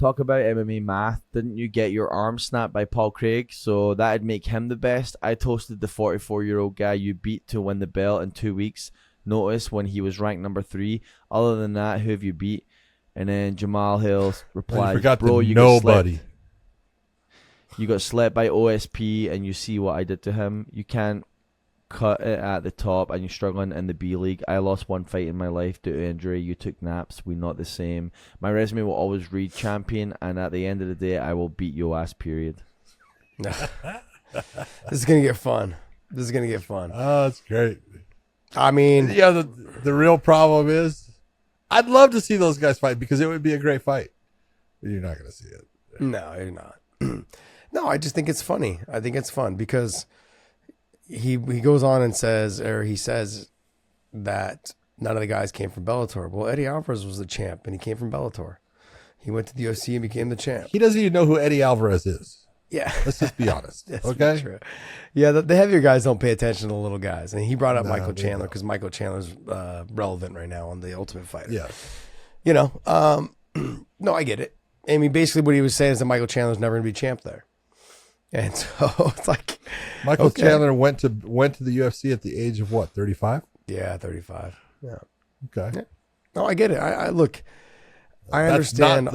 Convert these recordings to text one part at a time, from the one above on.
talk about MMA math. Didn't you get your arm snapped by Paul Craig? So that'd make him the best. I toasted the 44-year-old guy you beat to win the belt in 2 weeks. Notice when he was ranked number 3. Other than that, who have you beat? And then Jamal Hill replied, "Bro, you nobody. You got slept by OSP, and you see what I did to him. You can't cut it at the top, and you're struggling in the B League. I lost one fight in my life due to injury. You took naps. We're not the same. My resume will always read champion, and at the end of the day, I will beat your ass, period." This is going to get fun. Oh, that's great. I mean, Yeah, the real problem is I'd love to see those guys fight because it would be a great fight. But you're not going to see it. no, you're not. No, I just think it's funny. I think it's fun because he goes on and says that none of the guys came from Bellator. Well, Eddie Alvarez was the champ, and he came from Bellator. He went to the UFC and became the champ. He doesn't even know who Eddie Alvarez is. Yeah. Let's just be honest. That's okay? true. Yeah, the heavier guys don't pay attention to the little guys. And he brought up Michael they Chandler don't. because Michael Chandler's relevant right now on The Ultimate Fighter. Yeah. You know, no, I get it. I mean, basically what he was saying is that Michael Chandler's never going to be champ there. And so it's like Michael okay. Chandler went to the UFC at the age of what, 35? Yeah, 35. Yeah. Okay. Yeah. No, I get it. I look, I That's understand.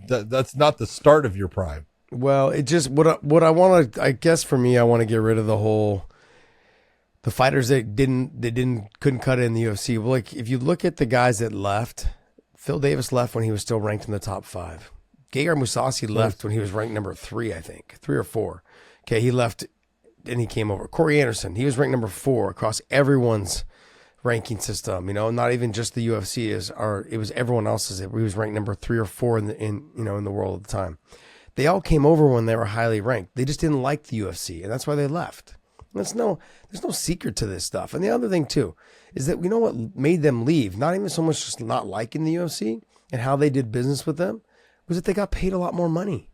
That's not the start of your prime. Well, it just what I want to, I guess for me, I want to get rid of the fighters that couldn't cut it in the UFC. Well, like if you look at the guys that left, Phil Davis left when he was still ranked in the top 5. Gegard Mousasi left when he was ranked number 3, I think, 3 or 4. Okay, he left and he came over. Corey Anderson, he was ranked number 4 across everyone's ranking system. You know, not even just the UFC it was everyone else's. He was ranked number 3 or 4 in the world at the time. They all came over when they were highly ranked. They just didn't like the UFC, and that's why they left. There's no secret to this stuff. And the other thing too is that we know what made them leave. Not even so much just not liking the UFC and how they did business with them, was that they got paid a lot more money.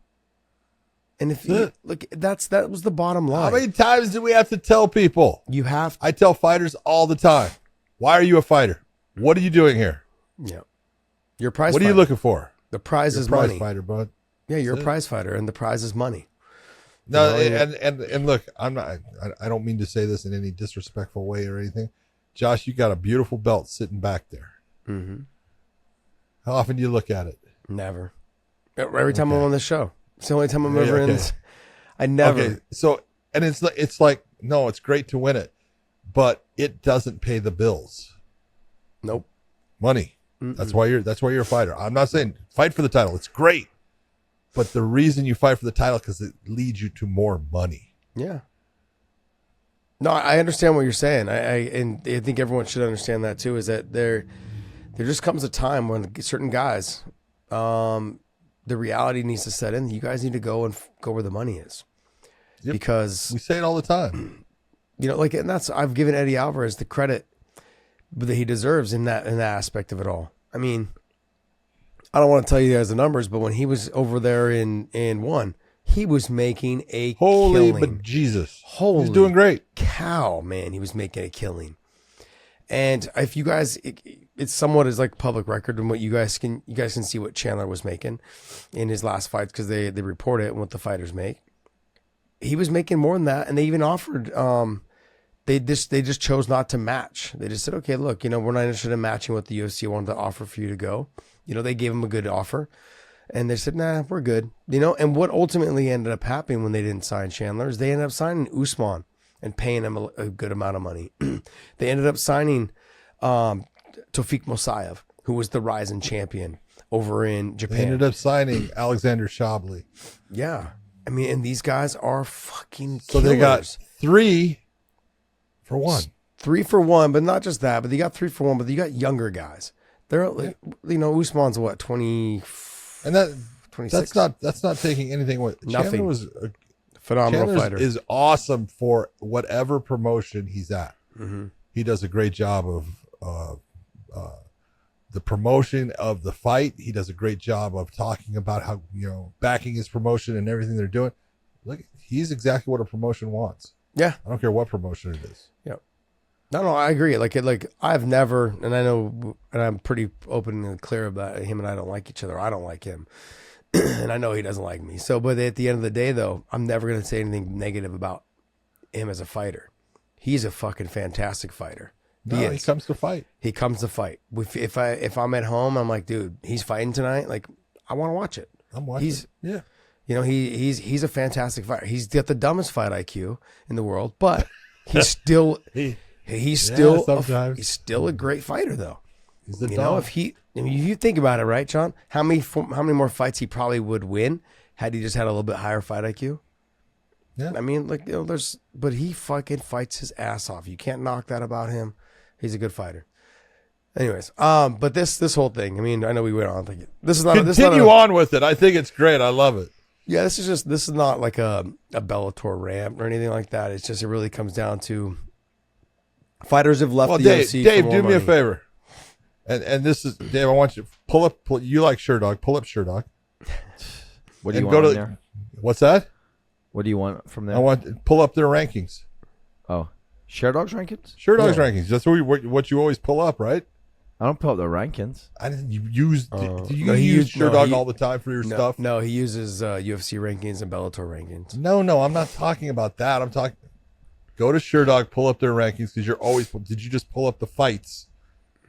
And if you look, that was the bottom line. How many times do we have to tell people? You have. I tell fighters all the time. Why are you a fighter? What are you doing here? Yeah. You're a prize What fighter. are you looking for? The prize You're is a prize money. fighter, bud. Yeah, you're That's a prize fighter, and the prize is money. No, You know, and look, I don't mean to say this in any disrespectful way or anything. Josh, you got a beautiful belt sitting back there. Mm-hmm. How often do you look at it? Never. Every time I'm on this show. It's the only time I'm ever in okay. this. I never. Okay, so, and it's like, no, it's great to win it, but it doesn't pay the bills. Nope. Money. Mm-mm. That's why you're a fighter. I'm not saying fight for the title. It's great. But the reason you fight for the title because it leads you to more money. Yeah. No, I understand what you're saying. I think everyone should understand that too. Is that there just comes a time when certain guys, the reality needs to set in. You guys need to go where the money is, because we say it all the time. You know, and I've given Eddie Alvarez the credit that he deserves in that aspect of it all. I mean, I don't want to tell you guys the numbers, but when he was over there in one, he was making a killing. But Jesus. Holy he's doing great. Cow, man, he was making a killing. And if you guys, it's somewhat as like public record, and what you guys can see what Chandler was making in his last fights, because they report it and what the fighters make. He was making more than that, and they even offered. They just chose not to match. They just said, okay, look, we're not interested in matching what the UFC wanted to offer for you to go. They gave him a good offer, and they said, nah, we're good. And what ultimately ended up happening when they didn't sign Chandler is they ended up signing Usman and paying him a good amount of money. They ended up signing Tofik Mosaev, who was the rising champion over in Japan. They ended up signing Alexander Shabley. Yeah. I mean, and these guys are fucking killers. So they got 3 for 1. 3 for 1, but not just that, but they got 3 for 1, but you got younger guys. They're Usman's what, 20, and that 26? That's not taking anything away. Nothing. Chandler was a phenomenal Chandler fighter. is awesome for whatever promotion he's at. Mm-hmm. He does a great job of the promotion of the fight. He does a great job of talking about how, backing his promotion and everything they're doing. Look, he's exactly what a promotion wants. Yeah. I don't care what promotion it is. Yeah. No, I agree. Like I've never, and I know, and I'm pretty open and clear about him and I don't like each other. I don't like him. and I know he doesn't like me. So, but at the end of the day, though, I'm never going to say anything negative about him as a fighter. He's a fucking fantastic fighter. He comes to fight. He comes to fight. If I'm at home, I'm like, dude, he's fighting tonight. Like, I want to watch it. I'm watching. You know, he's a fantastic fighter. He's got the dumbest fight IQ in the world, but he's still he's still a great fighter though. He's the you dog. know, if you think about it, right, John? How many more fights he probably would win had he just had a little bit higher fight IQ? Yeah. I mean, like, you know, but he fucking fights his ass off. You can't knock that about him. He's a good fighter. Anyways, but this whole thing, I mean, I know we went on. Like, this is not. Continue on with it. I think it's great. I love it. Yeah, this is not like a Bellator rant or anything like that. It's just, it really comes down to fighters have left the UFC. Dave, for do more me a money. favor. And this is, Dave, I want you to pull up, you like Sherdog, pull up Sherdog. What do you And want go to, on there? what's that? What do you want from there? I want, pull up their rankings. Oh, Sherdog's rankings? Sherdog's rankings. That's what you always pull up, right? I don't pull up the rankings. I didn't, you use, do you No, he use used- no, Sherdog he- all the time for your stuff? No, he uses UFC rankings and Bellator rankings. No, I'm not talking about that. I'm talking, go to Sherdog, pull up their rankings, because you're always, did you just pull up the fights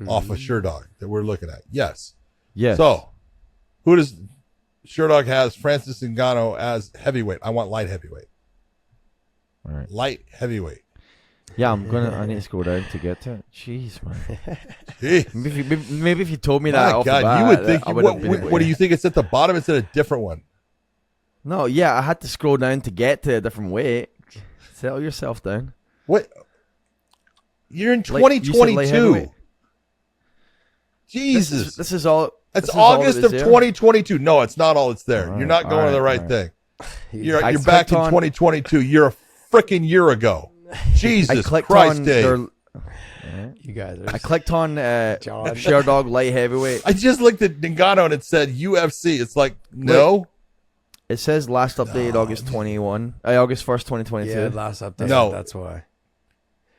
off of Sherdog that we're looking at? Yes. Yes. So, who does Sherdog has Francis Ngannou as heavyweight? I want light heavyweight. All right. Light heavyweight. Yeah, I need to scroll down to get to it. Jeez, man. Jeez. Maybe if you told me that My off the God, bat, you would think. I would've been What do you think? It's at the bottom. It's at a different one. No, yeah, I had to scroll down to get to a different way. Settle yourself down. What? You're in Like, you said light 2022. heavyweight. Jesus. This is all. It's this is all August that of is there? 2022. No, it's not all it's there. All You're right, not going to the all right right. thing. He's- I You're back clicked in on- 2022. You're a freaking year ago. Jesus I clicked Christ, on Dave. their. You guys are. I clicked on John. Sherdog light heavyweight. I just looked at Ngannou and it said UFC. It's like, no. It says last updated August 1st, 2022. Yeah, last update. No. That's why.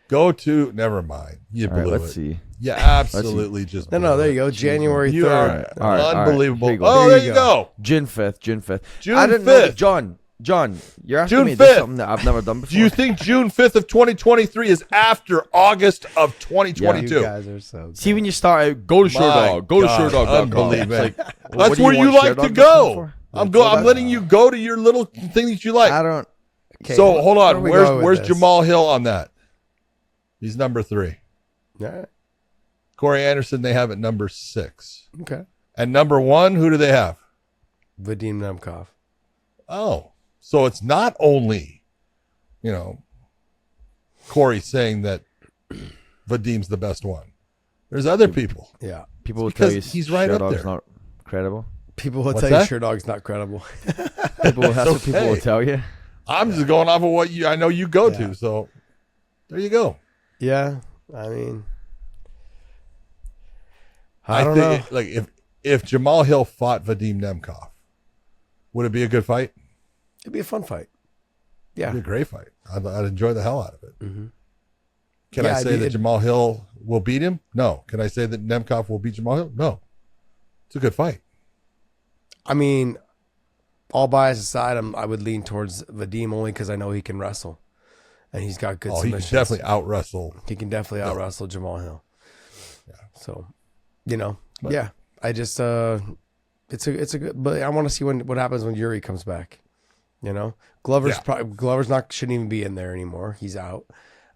Go to, never mind. You All right, blew let's it. see. You absolutely just No, blew there it. you go. January You 3rd. are All right, all right. unbelievable. Here you go. Oh, Here there you you go. June 5th. June 5th. June I didn't know that- 5th. John, you're asking June me to do 5th. something that I've never done before. Do you think June 5th of 2023 is after August of 2022? You guys are so good. See, when you start out, go to My Sherdog. Go to God, Sherdog.com. unbelievable. It's like, That's what do where you want like to Sherdog.com go. for? I'm Well, letting you go to your little thing that you like. I don't. Okay, So hold where on. are we going with Where's this? Jamal Hill on that? He's number 3. All right. Corey Anderson they have at number 6. Okay. And number 1, who do they have? Vadim Nemkov. Oh, so it's not only, Corey saying that Vadim's the best one. There's other people. Yeah. People will because tell you he's right up Sherdog's there. not credible. People will What's tell that? you Sherdog's not credible. That's what people will okay. tell you. I'm just going off of what I know you go Yeah. to. So there you go. Yeah. I mean, I don't know. think like if Jamal Hill fought Vadim Nemkov, would it be a good fight? It'd be a fun fight. It'd Yeah. be a great fight. I'd enjoy the hell out of it. Mhm. Can Yeah, I say that Jamal Hill will beat him? No. Can I say that Nemkov will beat Jamal Hill? No. It's a good fight. I mean, all bias aside, I would lean towards Vadim only because I know he can wrestle, and he's got good Oh, he can submissions. definitely out wrestle. He can definitely out wrestle Jamal Hill. Yeah. So, yeah. I just it's a good, but I want to see what happens when Yuri comes back. Glover's shouldn't even be in there anymore. He's out.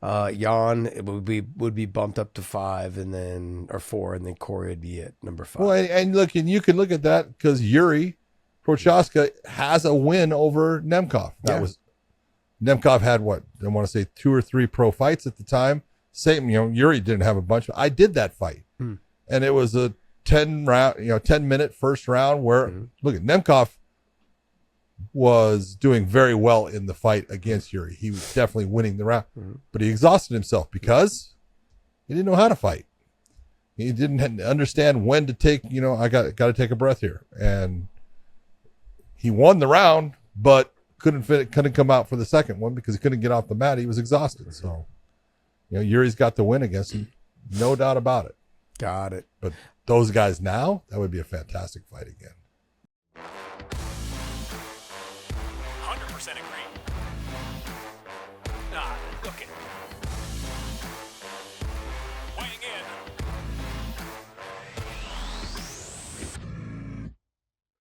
Jan it would be bumped up to 5 and then or 4, and then Corey would be at number 5. Well, and look, and you can look at that because Yuri Prochaska has a win over Nemkov. Nemkov had what? I want to say 2 or 3 pro fights at the time. Same, Yuri didn't have a bunch. I did that fight, and it was a 10-minute first round where look at Nemkov was doing very well in the fight against Yuri. He was definitely winning the round, but he exhausted himself because he didn't know how to fight. He didn't understand when to take. I got to take a breath here, and he won the round, but couldn't come out for the second one because he couldn't get off the mat. He was exhausted. So, Yuri's got the win against him, no doubt about it. Got it. But those guys now, that would be a fantastic fight again. agree.